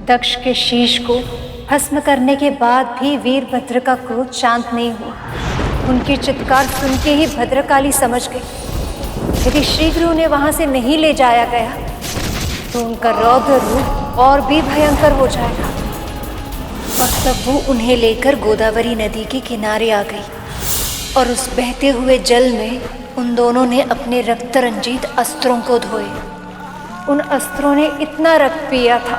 दक्ष के शीश को भस्म करने के बाद भी वीरभद्र का क्रोध शांत नहीं हुआ। उनकी चित्कार सुन के ही भद्रकाली समझ गई यदि शीघ्र उन्हें वहां से नहीं ले जाया गया तो उनका रौद्र रूप और भी भयंकर हो जाएगा। और तब वो उन्हें लेकर गोदावरी नदी के किनारे आ गई और उस बहते हुए जल में उन दोनों ने अपने रक्त रंजित अस्त्रों को धोए। उन अस्त्रों ने इतना रक्त पिया था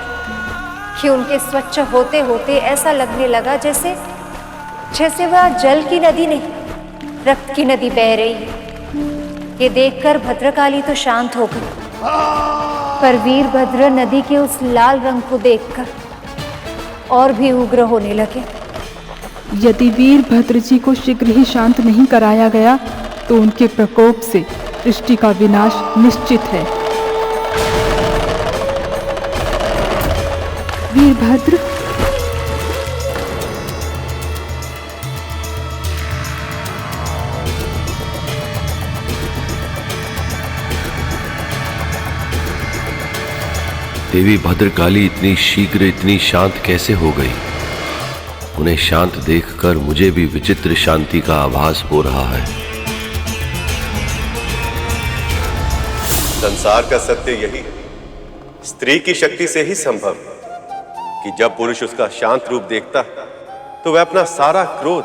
कि उनके स्वच्छ होते होते ऐसा लगने लगा जैसे वह जल की नदी नहीं रक्त की नदी बह रही है। ये देखकर भद्रकाली तो शांत हो गई, पर वीरभद्र नदी के उस लाल रंग को देखकर और भी उग्र होने लगे। यदि वीरभद्र जी को शीघ्र ही शांत नहीं कराया गया तो उनके प्रकोप से सृष्टि का विनाश निश्चित है। वीरभद्र, देवी भद्रकाली इतनी शीघ्र इतनी शांत कैसे हो गई? उन्हें शांत देखकर मुझे भी विचित्र शांति का आभास हो रहा है। संसार का सत्य यही है, स्त्री की शक्ति से ही संभव कि जब पुरुष उसका शांत रूप देखता तो वह अपना सारा क्रोध,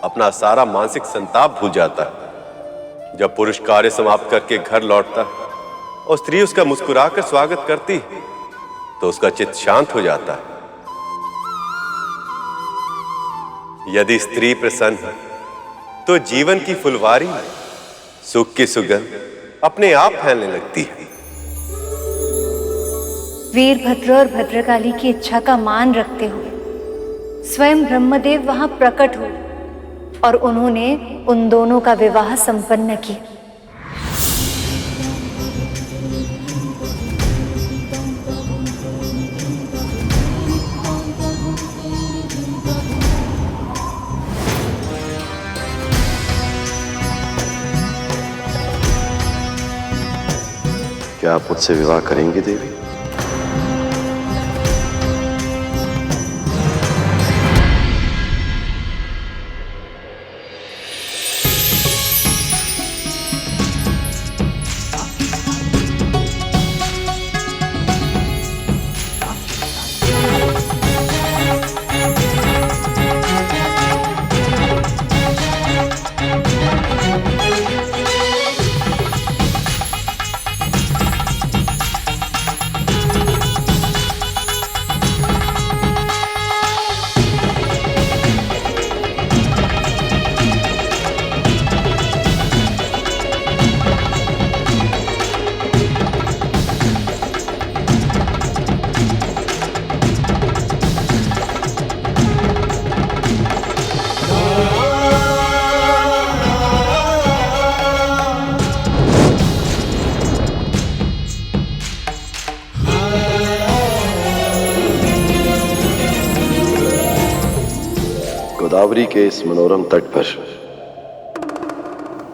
अपना सारा मानसिक संताप भूल जाता है। जब पुरुष कार्य समाप्त करके घर लौटता और स्त्री उसका मुस्कुराकर स्वागत करती तो उसका चित्त शांत हो जाता है। यदि स्त्री प्रसन्न है तो जीवन की फुलवारी में सुख की सुगंध अपने आप फैलने लगती है। वीरभद्र और भद्रकाली की इच्छा का मान रखते हुए स्वयं ब्रह्मदेव वहां प्रकट हुए और उन्होंने उन दोनों का विवाह संपन्न किया। क्या आप मुझसे विवाह करेंगी देवी? गोदावरी के इस मनोरम तट पर,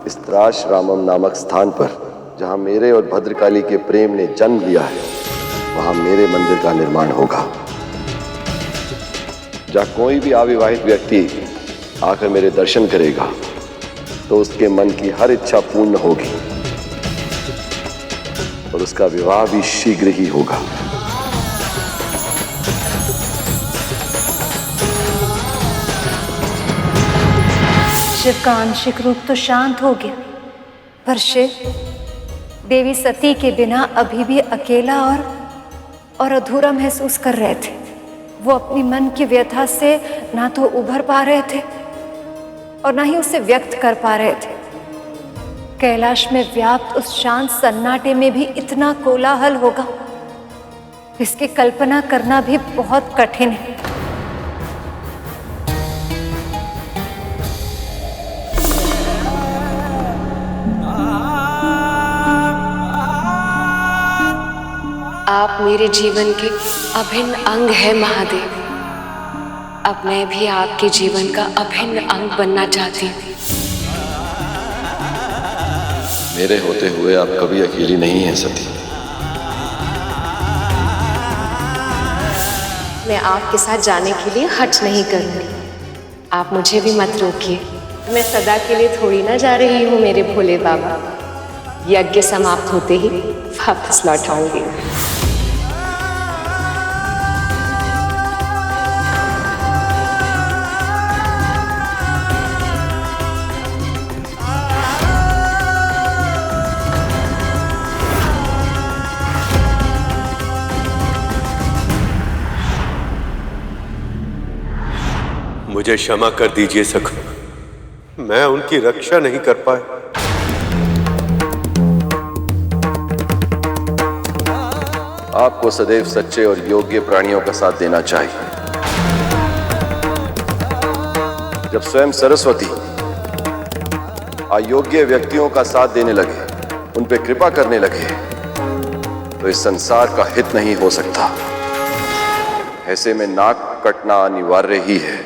इस त्राश्रामम नामक स्थान पर जहां मेरे और भद्रकाली के प्रेम ने जन्म लिया है, वहां मेरे मंदिर का निर्माण होगा। जहां कोई भी अविवाहित व्यक्ति आकर मेरे दर्शन करेगा तो उसके मन की हर इच्छा पूर्ण होगी और उसका विवाह भी शीघ्र ही होगा। शिव का आंशिक रूप तो शांत हो गया, पर शिव देवी सती के बिना अभी भी अकेला और अधूरा महसूस कर रहे थे। वो अपनी मन की व्यथा से ना तो उभर पा रहे थे और ना ही उसे व्यक्त कर पा रहे थे। कैलाश में व्याप्त उस शांत सन्नाटे में भी इतना कोलाहल होगा, इसकी कल्पना करना भी बहुत कठिन है। आप मेरे जीवन के अभिन्न अंग है महादेव। अब मैं भी आपके जीवन का अभिन्न अंग बनना चाहती हूँ। मेरे होते हुए आप कभी अकेली नहीं हैं सती। मैं आपके साथ जाने के लिए हट नहीं करूंगी। आप मुझे भी मत रोकिए। मैं सदा के लिए थोड़ी ना जा रही हूँ मेरे भोले बाबा। यज्ञ समाप्त होते ही वापस लौट आऊंगी। मुझे क्षमा कर दीजिए सखा, मैं उनकी रक्षा नहीं कर पाया। आपको सदैव सच्चे और योग्य प्राणियों का साथ देना चाहिए। जब स्वयं सरस्वती अयोग्य व्यक्तियों का साथ देने लगे, उन पे कृपा करने लगे, तो इस संसार का हित नहीं हो सकता। ऐसे में नाक कटना अनिवार्य ही है।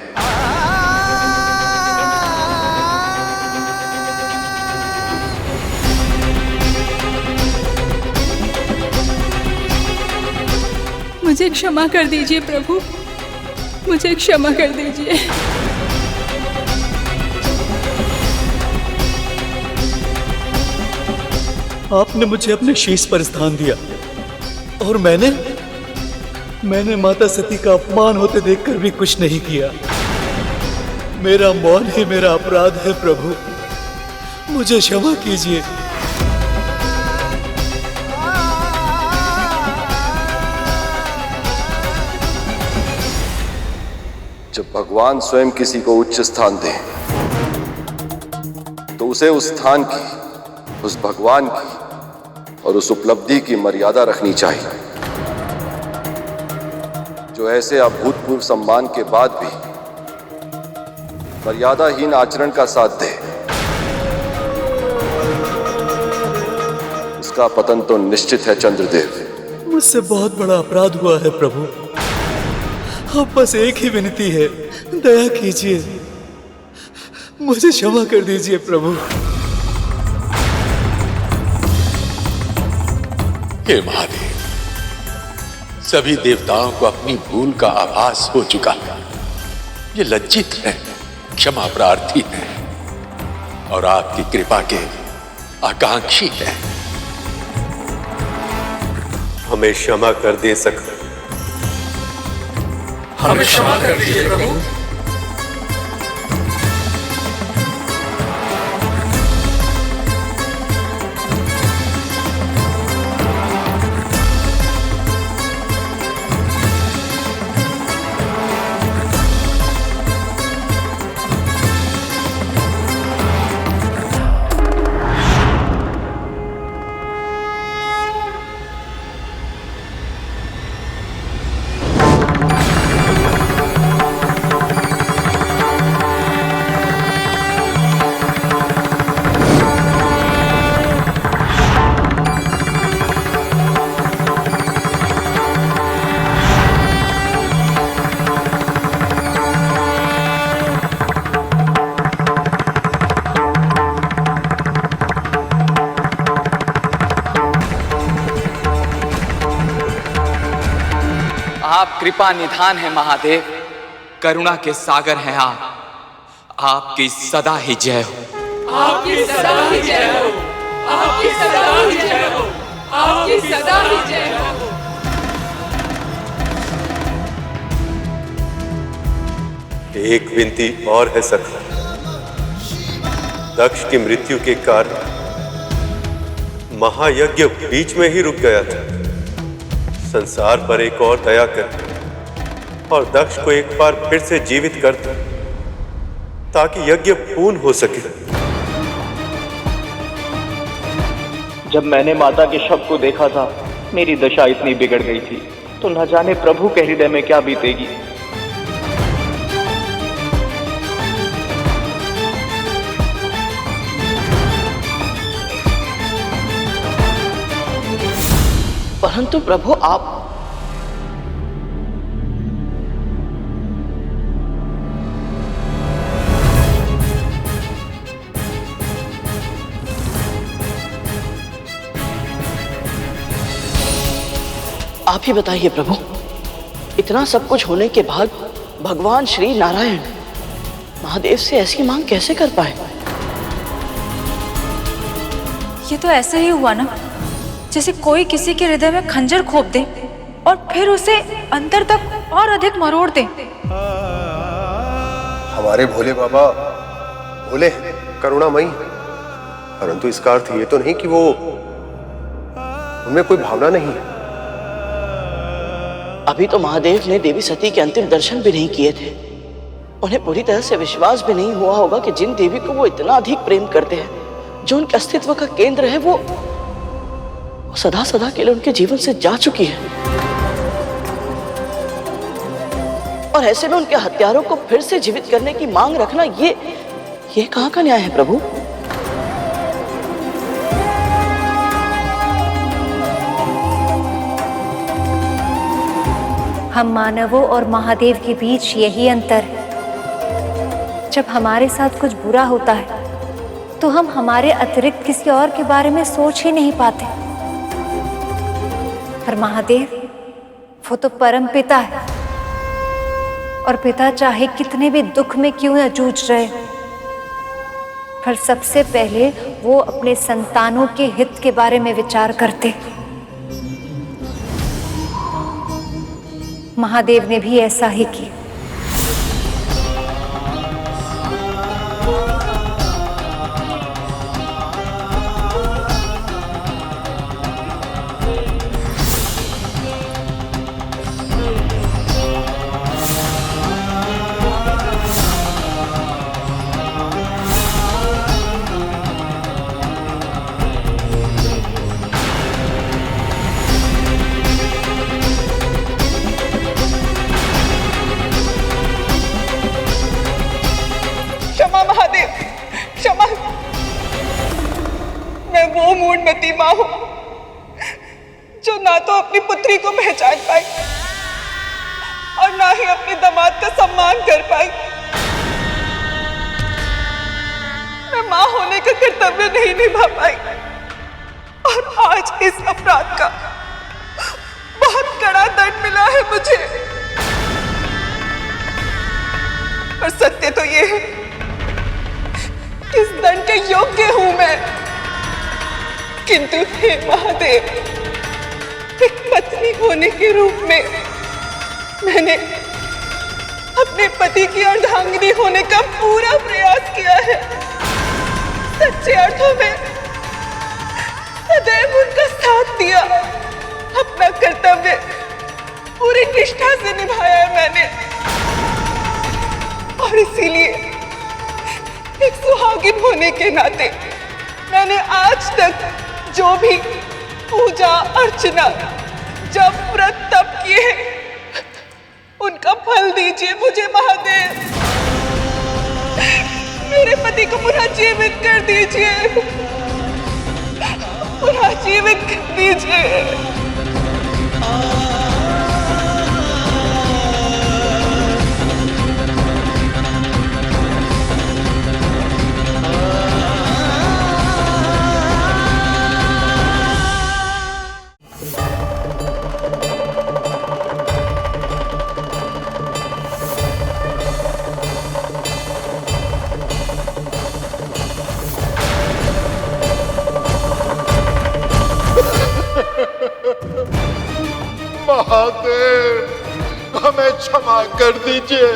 मुझे क्षमा कर दीजिए प्रभु, मुझे क्षमा कर दीजिए। आपने मुझे अपने शीश पर स्थान दिया और मैंने माता सती का अपमान होते देखकर भी कुछ नहीं किया। मेरा मौन ही मेरा अपराध है प्रभु, मुझे क्षमा कीजिए। जब भगवान स्वयं किसी को उच्च स्थान दे, तो उसे उस स्थान की, उस भगवान की और उस उपलब्धि की मर्यादा रखनी चाहिए। जो ऐसे अभूतपूर्व सम्मान के बाद भी मर्यादाहीन आचरण का साथ दे, उसका पतन तो निश्चित है चंद्रदेव। मुझसे बहुत बड़ा अपराध हुआ है प्रभु, अब बस एक ही विनती है, दया कीजिए, मुझे क्षमा कर दीजिए प्रभु। हे महादेव, सभी देवताओं को अपनी भूल का आभास हो चुका है। ये लज्जित है, क्षमा प्रार्थी है और आपकी कृपा के आकांक्षी है। हमें क्षमा कर दे सका, हमें क्षमा कर दीजिए प्रभु। आप कृपा निधान है महादेव, करुणा के सागर हैं आप। आपकी सदा ही जय हो। आपकी सदा ही जय हो। आपकी सदा ही जय हो। आपकी सदा ही जय हो। एक विनती और है सखा, दक्ष की मृत्यु के कारण महायज्ञ बीच में ही रुक गया था। संसार पर एक और दया कर और दक्ष को एक बार फिर से जीवित कर दो, ताकि यज्ञ पूर्ण हो सके। जब मैंने माता के शव को देखा था, मेरी दशा इतनी बिगड़ गई थी, तो न जाने प्रभु के हृदय में क्या बीतेगी। परंतु प्रभु आप ही बताइए प्रभु, इतना सब कुछ होने के बाद भगवान श्री नारायण महादेव से ऐसी मांग कैसे कर पाए? ये तो ऐसे ही हुआ ना, जैसे कोई किसी के हृदय में खंजर खोप दे और फिर उसे अंदर तक और अधिक मरोड़ दे। हमारे भोले बाबा भोले करुणामयी, परंतु इसका अर्थ ये तो नहीं कि वो उनमें कोई भावना नहीं है। अभी तो महादेव ने देवी सती के अंतिम दर्शन भी नहीं किए थे। उन्हें पूरी तरह से विश्वास भी नहीं हुआ होगा कि जिन देवी को वो इतना अधिक प्रेम करते हैं, जो उनके अस्तित्व का केंद्र है, वो सदा सदा के लिए उनके जीवन से जा चुकी है। और ऐसे में उनके हत्यारों को फिर से जीवित करने की मांग रखना, ये कहां का न्याय है प्रभु? हम मानवों और महादेव के बीच यही अंतर है। जब हमारे साथ कुछ बुरा होता है तो हम हमारे अतिरिक्त किसी और के बारे में सोच ही नहीं पाते, पर महादेव वो तो परम पिता है, और पिता चाहे कितने भी दुख में क्यों न जूझ रहे, पर सबसे पहले वो अपने संतानों के हित के बारे में विचार करते। महादेव ने भी ऐसा ही किया। वो मूढ़मती माँ हूं जो ना तो अपनी पुत्री को पहचान पाई और ना ही अपने दामाद का सम्मान कर पाई। मैं माँ होने का कर्तव्य नहीं निभा पाई और आज इस अपराध का बहुत कड़ा दंड मिला है मुझे। और सत्य तो ये है कि इस दंड के योग्य हूं मैं, किंतु हे महादेव, एक पत्नी होने के रूप में मैंने अपने पति की अर्धांगिनी होने का पूरा प्रयास किया है। सच्चे अर्थों में सदैव उनका साथ दिया, अपना कर्तव्य पूरी निष्ठा से निभाया है मैंने। और इसीलिए एक सुहागिन होने के नाते मैंने आज तक जो भी पूजा अर्चना, जप व्रत तप किए, उनका फल दीजिए मुझे महादेव। मेरे पति को पुनः जीवित कर दीजिए, पुनः जीवित कर दीजिए। महादेव, हमें क्षमा कर दीजिए,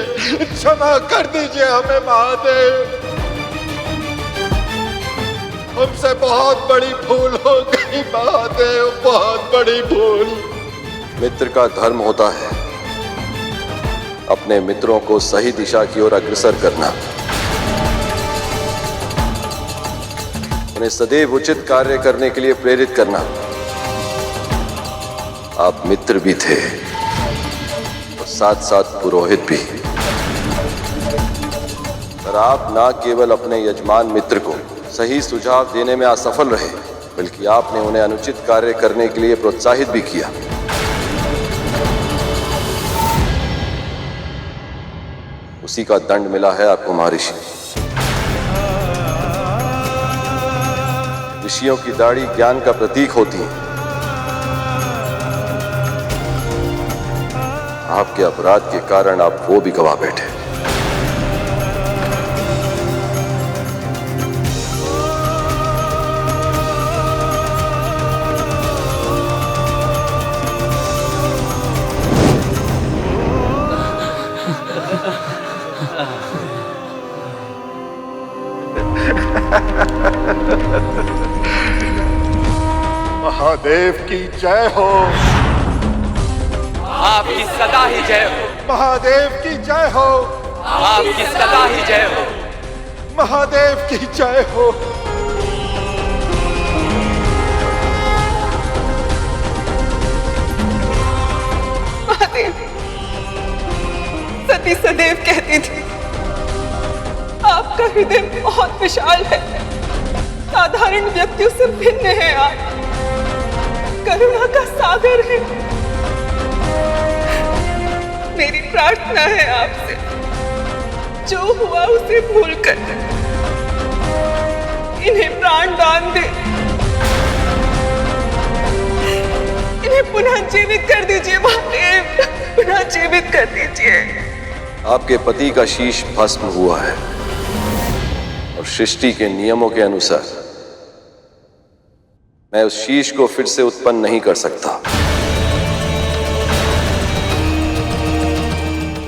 क्षमा कर दीजिए हमें महादेव। हमसे बहुत बड़ी भूल हो गई महादेव, बहुत बड़ी भूल। मित्र का धर्म होता है अपने मित्रों को सही दिशा की ओर अग्रसर करना, उन्हें सदैव उचित कार्य करने के लिए प्रेरित करना। आप मित्र भी थे और साथ साथ पुरोहित भी, पर आप न केवल अपने यजमान मित्र को सही सुझाव देने में असफल रहे, बल्कि आपने उन्हें अनुचित कार्य करने के लिए प्रोत्साहित भी किया। उसी का दंड मिला है आपको महर्षि। ऋषियों की दाढ़ी ज्ञान का प्रतीक होती है, आपके अपराध के कारण आप वो भी गवा बैठे। महादेव की जय हो। आपकी सदा ही जय हो। महादेव की जय हो। आपकी सदा ही जय हो। महादेव की जय हो। महादेव, सती सदैव कहती थी आपका हृदय बहुत विशाल है, साधारण व्यक्तियों से भिन्न है आप, करुणा का सागर है। मेरी प्रार्थना है आपसे, जो हुआ उसे भूलकर इन्हें प्राण दान दे, इन्हें पुनः जीवित कर दीजिए महादेव, पुनः जीवित कर दीजिए। आपके पति का शीश भस्म हुआ है और सृष्टि के नियमों के अनुसार मैं उस शीश को फिर से उत्पन्न नहीं कर सकता।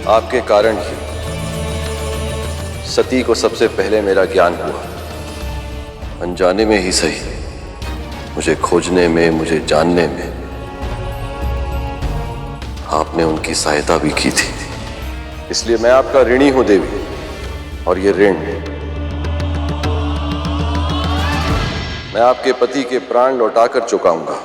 आपके कारण ही सती को सबसे पहले मेरा ज्ञान हुआ। अनजाने में ही सही, मुझे खोजने में, मुझे जानने में आपने उनकी सहायता भी की थी। इसलिए मैं आपका ऋणी हूं देवी, और ये ऋण मैं आपके पति के प्राण लौटाकर चुकाऊंगा।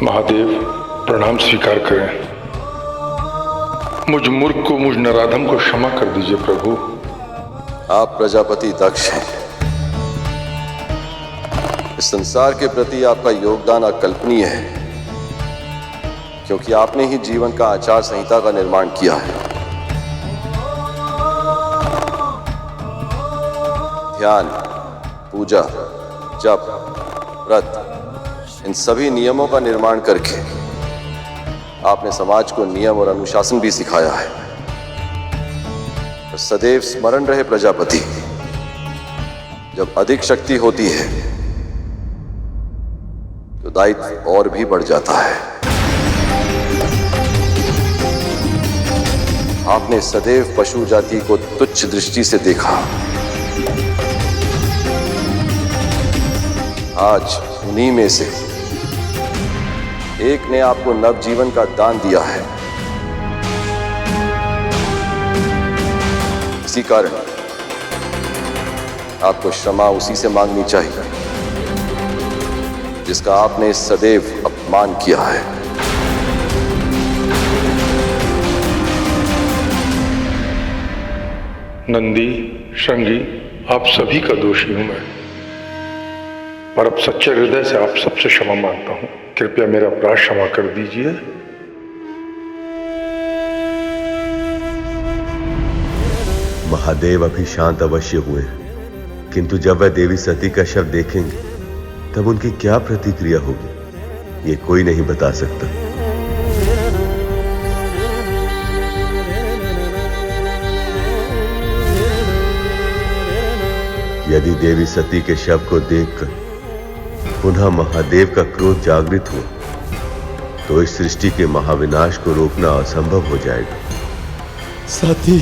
महादेव, प्रणाम स्वीकार करें। मुझ मूर्ख को, मुझ नराधम को क्षमा कर दीजिए प्रभु। आप प्रजापति दक्ष हैं। इस संसार के प्रति आपका योगदान अकल्पनीय है, क्योंकि आपने ही जीवन का आचार संहिता का निर्माण किया है। ध्यान, पूजा, जप, व्रत, इन सभी नियमों का निर्माण करके आपने समाज को नियम और अनुशासन भी सिखाया है। तो सदैव स्मरण रहे प्रजापति, जब अधिक शक्ति होती है तो दायित्व और भी बढ़ जाता है। आपने सदैव पशु जाति को तुच्छ दृष्टि से देखा। आज उन्हीं में से एक ने आपको नवजीवन का दान दिया है। इसी कारण आपको क्षमा उसी से मांगनी चाहिए जिसका आपने सदैव अपमान किया है। नंदी, श्रृंगी, आप सभी का दोषी हूं मैं, पर अब सच्चे हृदय से आप सबसे क्षमा मांगता हूं। कृपया मेरा अपराध क्षमा कर दीजिए। महादेव अभी शांत अवश्य हुए, किंतु जब वह देवी सती का शव देखेंगे तब उनकी क्या प्रतिक्रिया होगी, ये कोई नहीं बता सकता। यदि देवी सती के शव को देखकर पुनः महादेव का क्रोध जागृत हो तो इस सृष्टि के महाविनाश को रोकना असंभव हो जाएगा। सती,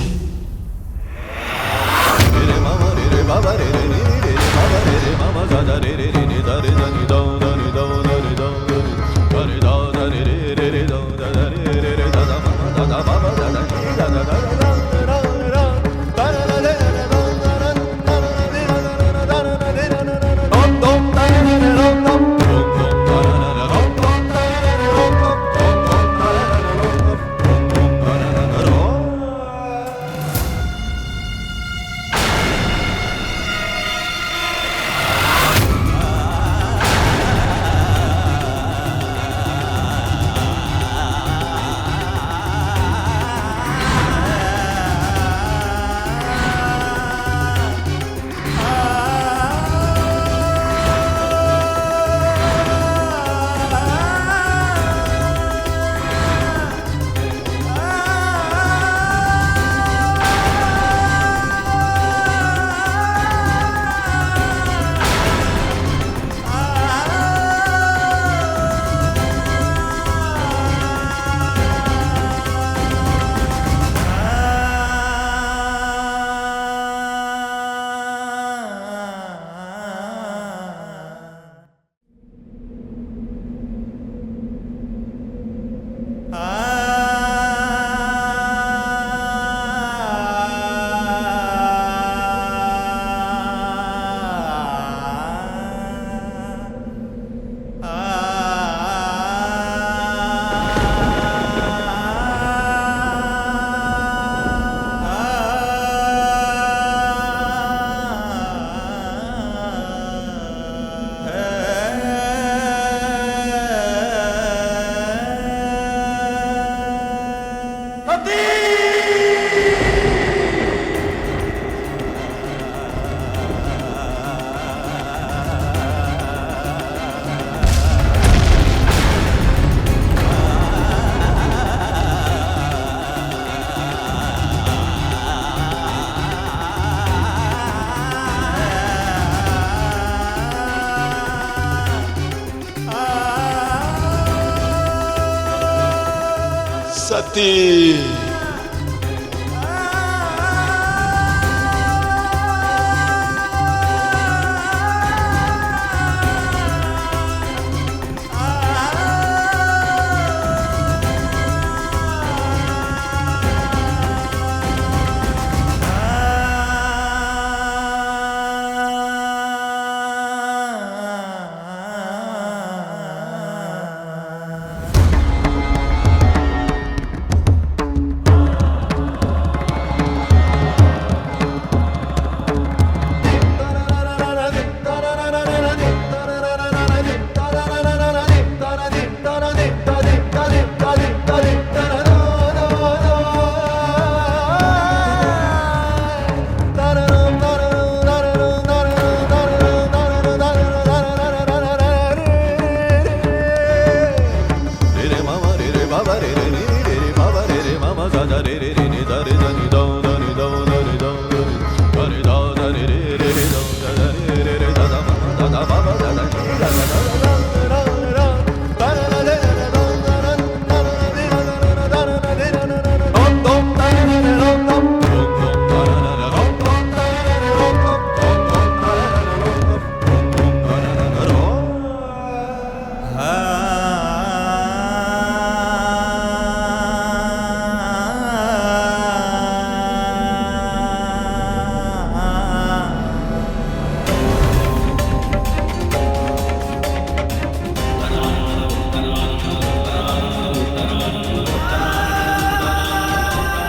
सती।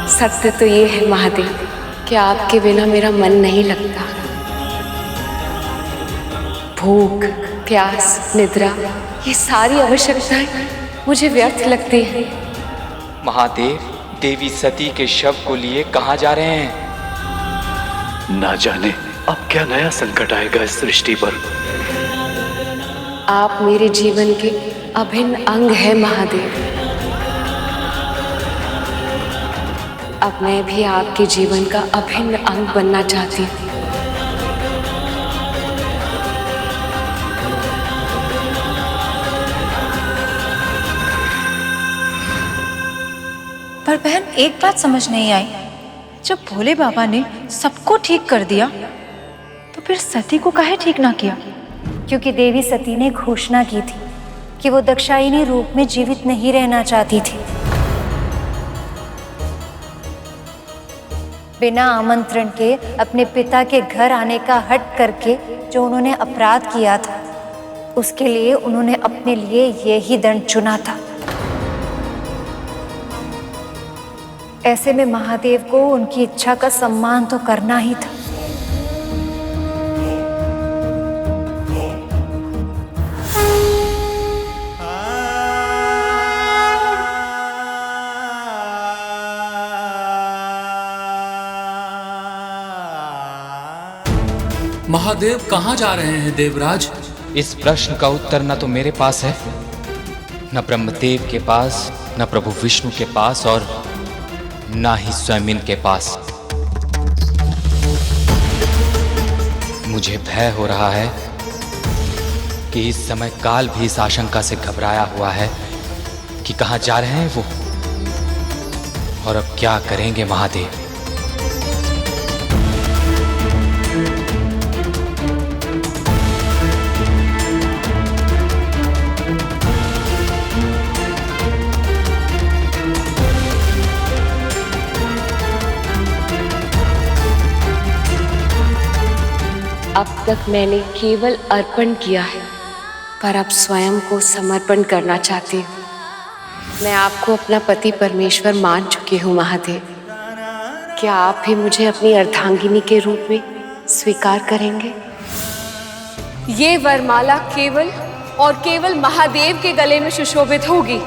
सत्य तो ये है महादेव कि आपके बिना मेरा मन नहीं लगता। भूख, प्यास, निद्रा, ये सारी आवश्यकताएं मुझे व्यर्थ लगती हैं। महादेव, देवी सती के शव को लिए कहाँ जा रहे हैं? ना जाने अब क्या नया संकट आएगा इस सृष्टि पर। आप मेरे जीवन के अभिन्न अंग हैं महादेव। अब मैं भी आपके जीवन का अभिन्न अंग बनना चाहती हूँ। पर बहन, एक बात समझ नहीं आई, जब भोले बाबा ने सबको ठीक कर दिया तो फिर सती को काहे ठीक ना किया? क्योंकि देवी सती ने घोषणा की थी कि वो दक्षायिनी रूप में जीवित नहीं रहना चाहती थी। बिना आमंत्रण के अपने पिता के घर आने का हठ करके जो उन्होंने अपराध किया था, उसके लिए उन्होंने अपने लिए यही दंड चुना था। ऐसे में महादेव को उनकी इच्छा का सम्मान तो करना ही था। महादेव कहाँ जा रहे हैं देवराज? इस प्रश्न का उत्तर न तो मेरे पास है, न ब्रह्मदेव के पास, न प्रभु विष्णु के पास, और ना ही स्वयं इनके पास। मुझे भय हो रहा है कि इस समय काल भी इस आशंका से घबराया हुआ है कि कहाँ जा रहे हैं वो और अब क्या करेंगे महादेव। अब तक मैंने केवल अर्पण किया है, पर अब स्वयं को समर्पण करना चाहती हूँ। मैं आपको अपना पति परमेश्वर मान चुकी हूँ महादेव। क्या आप भी मुझे अपनी अर्धांगिनी के रूप में स्वीकार करेंगे? ये वरमाला केवल और केवल महादेव के गले में सुशोभित होगी।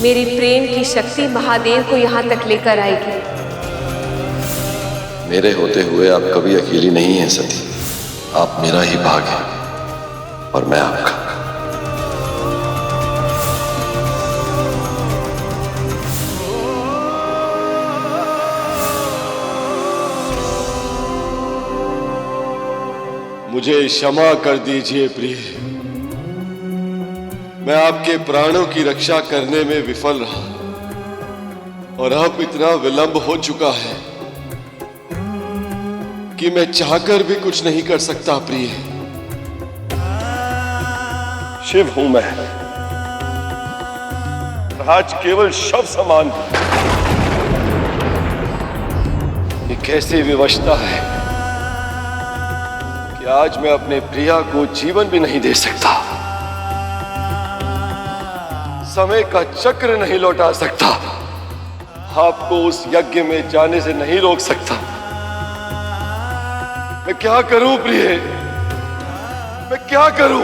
मेरी प्रेम की शक्ति महादेव को यहाँ तक लेकर आएगी। मेरे होते हुए आप कभी अकेली नहीं हैं सती। आप मेरा ही भाग हैं और मैं आपका। मुझे क्षमा कर दीजिए प्रिय। मैं आपके प्राणों की रक्षा करने में विफल रहा और अब इतना विलंब हो चुका है कि मैं चाहकर भी कुछ नहीं कर सकता। प्रिय, शिव हूं मैं, आज केवल शव समान हूं। ये कैसी विवशता है कि आज मैं अपने प्रिया को जीवन भी नहीं दे सकता, समय का चक्र नहीं लौटा सकता, आपको उस यज्ञ में जाने से नहीं रोक सकता। मैं क्या करूं प्रिय, मैं क्या करूं?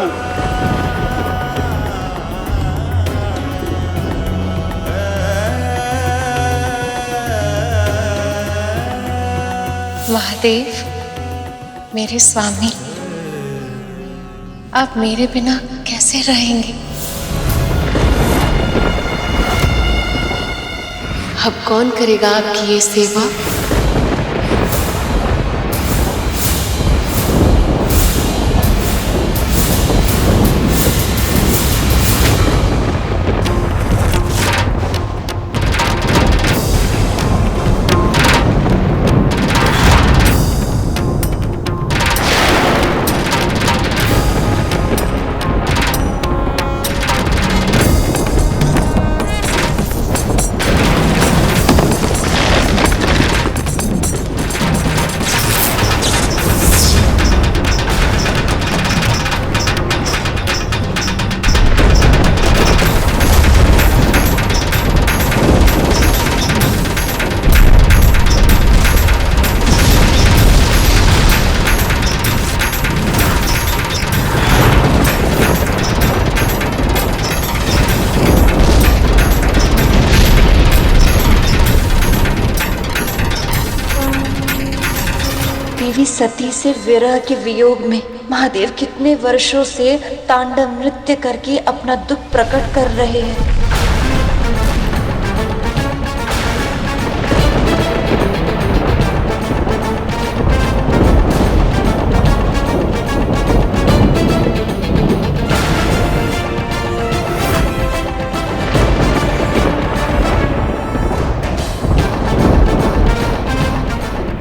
महादेव, मेरे स्वामी, आप मेरे बिना कैसे रहेंगे? अब कौन करेगा आपकी ये सेवा? देवी सती से विरह के वियोग में महादेव कितने वर्षों से तांडव नृत्य करके अपना दुख प्रकट कर रहे हैं।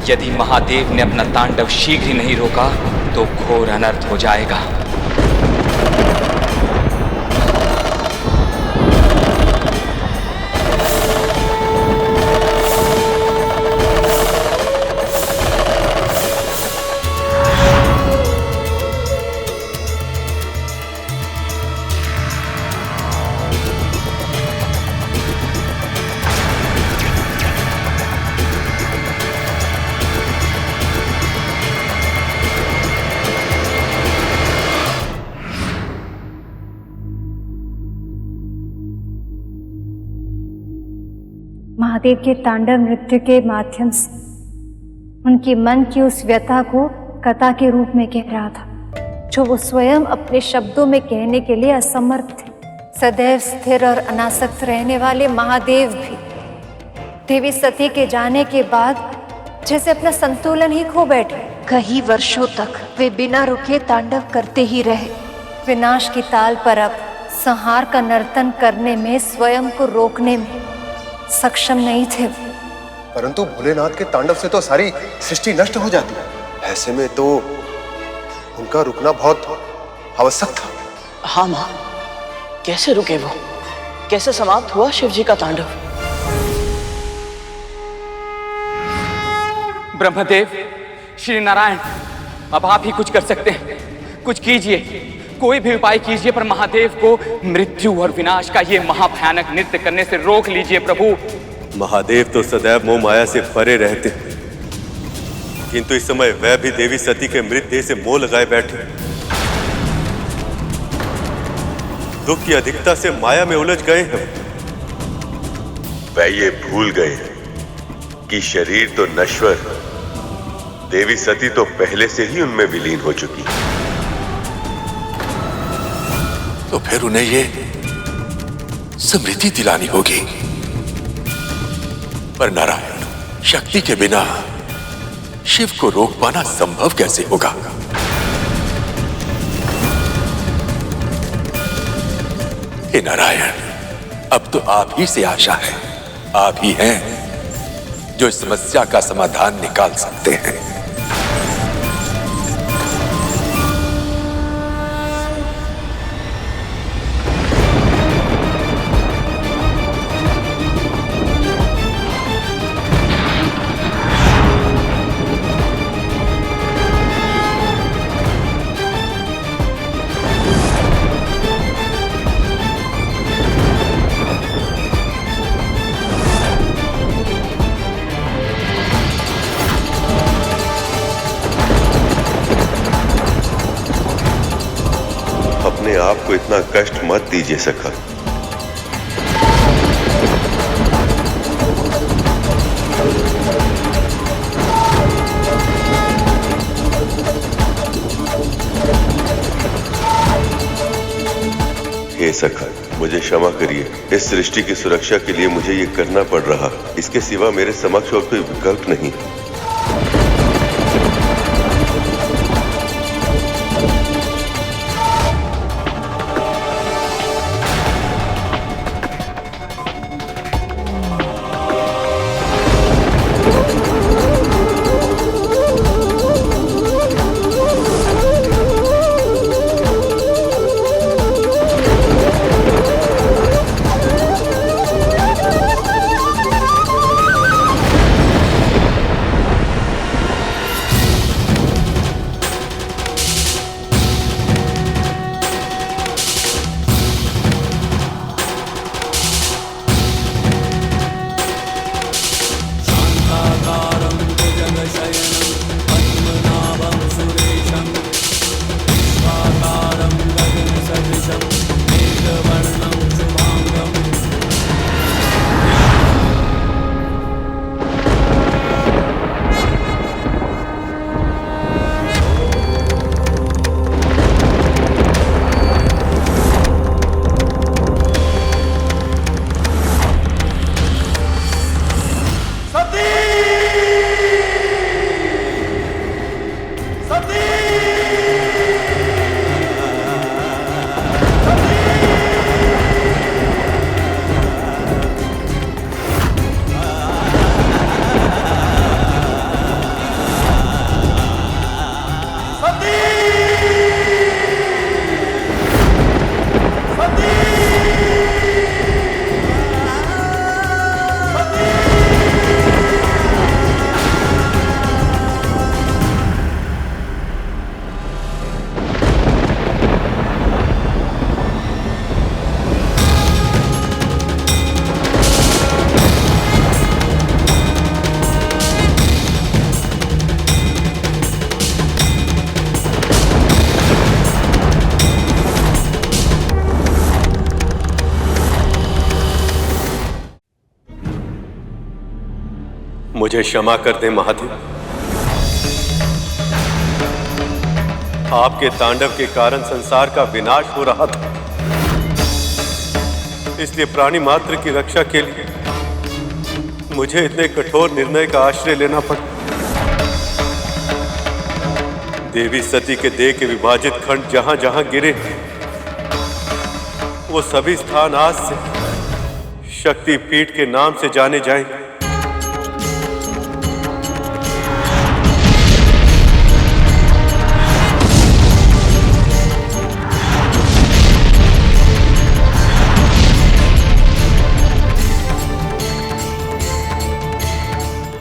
यदि महादेव ने अपना तांडव शीघ्र ही नहीं रोका तो घोर अनर्थ हो जाएगा। महादेव के तांडव नृत्य के माध्यम से उनके मन की उस व्यथा को कथा के रूप में कह रहा था, जो वो स्वयं अपने शब्दों में कहने के लिए असमर्थ थे। सदैव स्थिर और अनासक्त रहने वाले महादेव भी देवी सती के जाने के बाद जैसे अपना संतुलन ही खो बैठे। कई वर्षों तक वे बिना रुके तांडव करते ही रहे। विनाश की ताल पर अब संहार का नर्तन करने में, स्वयं को रोकने में सक्षम नहीं थे। परंतु भोलेनाथ के तांडव से तो सारी सृष्टि नष्ट हो जाती है। ऐसे में तो उनका रुकना बहुत आवश्यक था। हाँ माँ, कैसे रुके वो? कैसे समाप्त हुआ शिव जी का तांडव? ब्रह्मदेव, श्री नारायण, अब आप ही कुछ कर सकते हैं। कुछ कीजिए, कोई भी उपाय कीजिए, पर महादेव को मृत्यु और विनाश का ये महाभयानक नृत्य करने से रोक लीजिए प्रभु। महादेव तो सदैव मोह माया से परे रहते, किंतु इस समय वह भी देवी सती के मृत देह से मोह लगाए बैठे। दुख की अधिकता से माया में उलझ गए हैं। वह ये भूल गए कि शरीर तो नश्वर, देवी सती तो पहले से ही उनमें विलीन हो चुकी। तो फिर उन्हें ये स्मृति दिलानी होगी। पर नारायण, शक्ति के बिना शिव को रोक पाना संभव कैसे होगा? हे नारायण, अब तो आप ही से आशा है। आप ही हैं जो इस समस्या का समाधान निकाल सकते हैं। अपने आप को इतना कष्ट मत दीजिए सखा। हे सखा, मुझे क्षमा करिए। इस सृष्टि की सुरक्षा के लिए मुझे ये करना पड़ रहा। इसके सिवा मेरे समक्ष और कोई विकल्प नहीं। मुझे क्षमा कर दें महादेव। आपके तांडव के कारण संसार का विनाश हो रहा था, इसलिए प्राणी मात्र की रक्षा के लिए मुझे इतने कठोर निर्णय का आश्रय लेना पड़ा। देवी सती के देह के विभाजित खंड जहां जहां गिरे, वो सभी स्थान आज से शक्तिपीठ के नाम से जाने जाएंगे।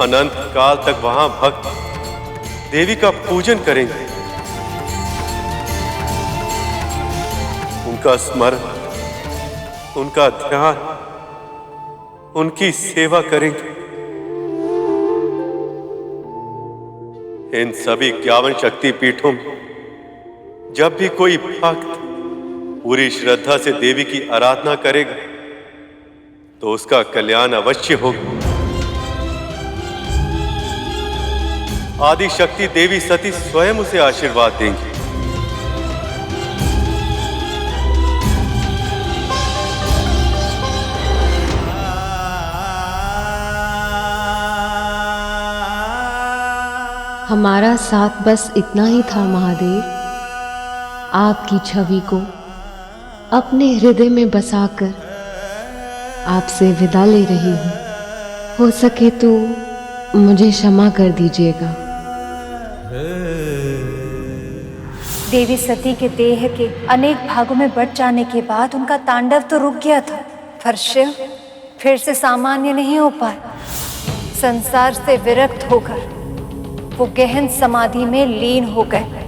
अनंत काल तक वहां भक्त देवी का पूजन करेंगे, उनका स्मरण, उनका ध्यान, उनकी सेवा करेंगे। इन सभी 51 शक्ति पीठों में जब भी कोई भक्त पूरी श्रद्धा से देवी की आराधना करेगा तो उसका कल्याण अवश्य होगा। आदि शक्ति देवी सती स्वयं उसे आशीर्वाद देंगी। हमारा साथ बस इतना ही था महादेव। आपकी छवि को अपने हृदय में बसाकर आपसे विदा ले रही हूँ। हो सके तो मुझे क्षमा कर दीजिएगा। देवी सती के देह के अनेक भागों में बट जाने के बाद उनका तांडव तो रुक गया था, पर शिव फिर से सामान्य नहीं हो पाए। संसार से विरक्त होकर वो गहन समाधि में लीन हो गए।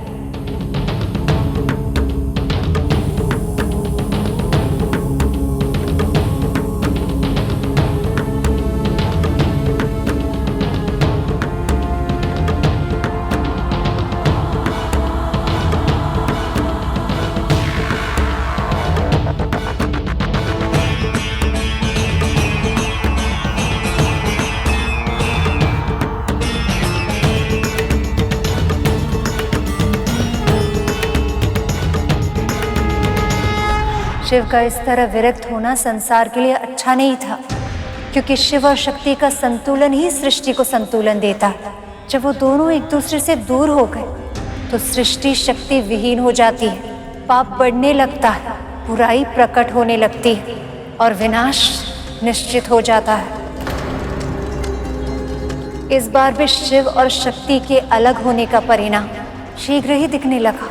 शिव का इस तरह विरक्त होना संसार के लिए अच्छा नहीं था, क्योंकि शिव और शक्ति का संतुलन ही सृष्टि को संतुलन देता है। जब वो दोनों एक दूसरे से दूर हो गए तो सृष्टि शक्ति विहीन हो जाती है, पाप बढ़ने लगता है, बुराई प्रकट होने लगती है और विनाश निश्चित हो जाता है। इस बार भी शिव और शक्ति के अलग होने का परिणाम शीघ्र ही दिखने लगा।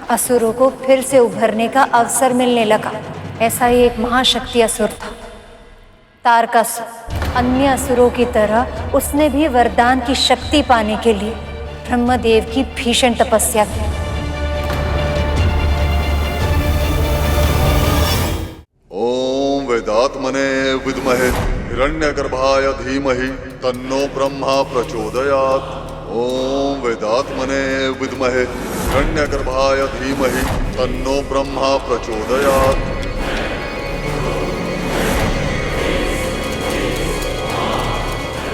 असुरों को फिर से उभरने का अवसर मिलने लगा। ऐसा ही एक महाशक्ति असुर था, तारकासुर। अन्य असुरों की तरह उसने भी वरदान की शक्ति पाने के लिए ब्रह्मदेव की भीषण तपस्या की। ओम वेदात्मने विद्महे हिरण्यगर्भाय धीमहि तन्नो ब्रह्मा प्रचोदयात्। ओम वेदात्मने विद्महे हिरण्यगर्भाय धीमहि तन्नो ब्रह्मा प्रचोदयात्।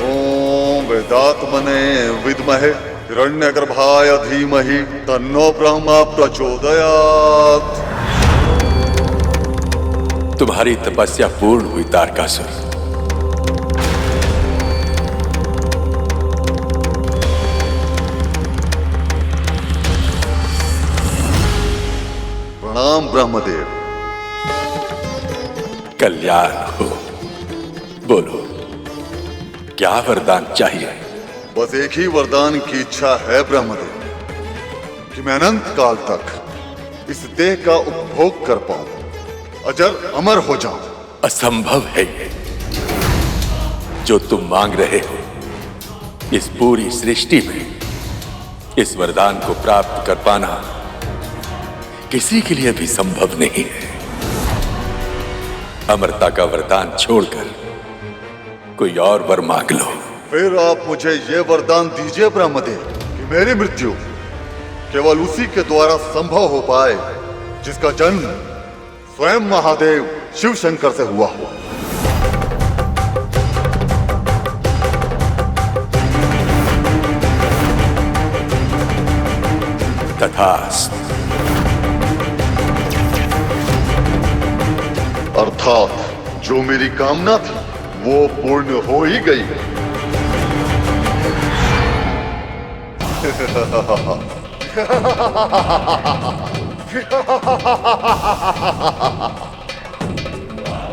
ओम वेदात्मने विद्महे हिरण्यगर्भाय धीमहि तन्नो ब्रह्मा प्रचोदयात्। तुम्हारी तपस्या पूर्ण हुई तारकासुर। प्रणाम ब्रह्मदेव। कल्याण हो। बोलो, क्या वरदान चाहिए? बस एक ही वरदान की इच्छा है ब्रह्मदेव, कि मैं अनंत काल तक इस देह का उपभोग कर पाऊं, अजर अमर हो जाऊं। असंभव है ये जो तुम मांग रहे हो। इस पूरी सृष्टि में इस वरदान को प्राप्त कर पाना किसी के लिए भी संभव नहीं है। अमरता का वरदान छोड़कर कोई और वर मांग लो। फिर आप मुझे ये वरदान दीजिए ब्रह्मदेव, कि मेरी मृत्यु केवल उसी के द्वारा संभव हो पाए जिसका जन्म स्वयं महादेव शिव शंकर से हुआ हो। तथास्तु। अर्थात जो मेरी कामना थी वो पूर्ण हो ही गई।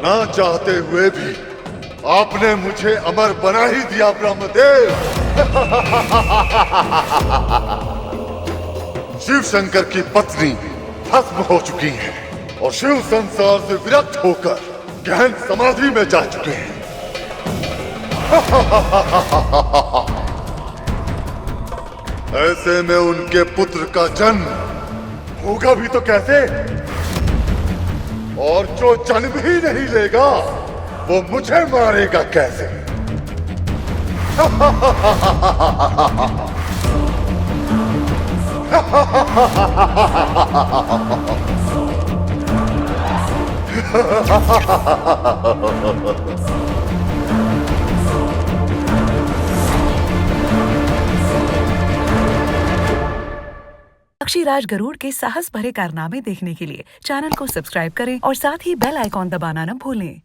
ना चाहते हुए भी आपने मुझे अमर बना ही दिया ब्रह्मदेव। शिव शंकर की पत्नी भस्म हो चुकी है और शिव संसार से विरक्त होकर गहन समाधि में जा चुके हैं। ऐसे में उनके पुत्र का जन्म होगा भी तो कैसे? और जो जन्म ही नहीं लेगा वो मुझे मारेगा कैसे? पक्षीराज गरुड़ के साहस भरे कारनामे देखने के लिए चैनल को सब्सक्राइब करें और साथ ही बेल आइकॉन दबाना न भूलें।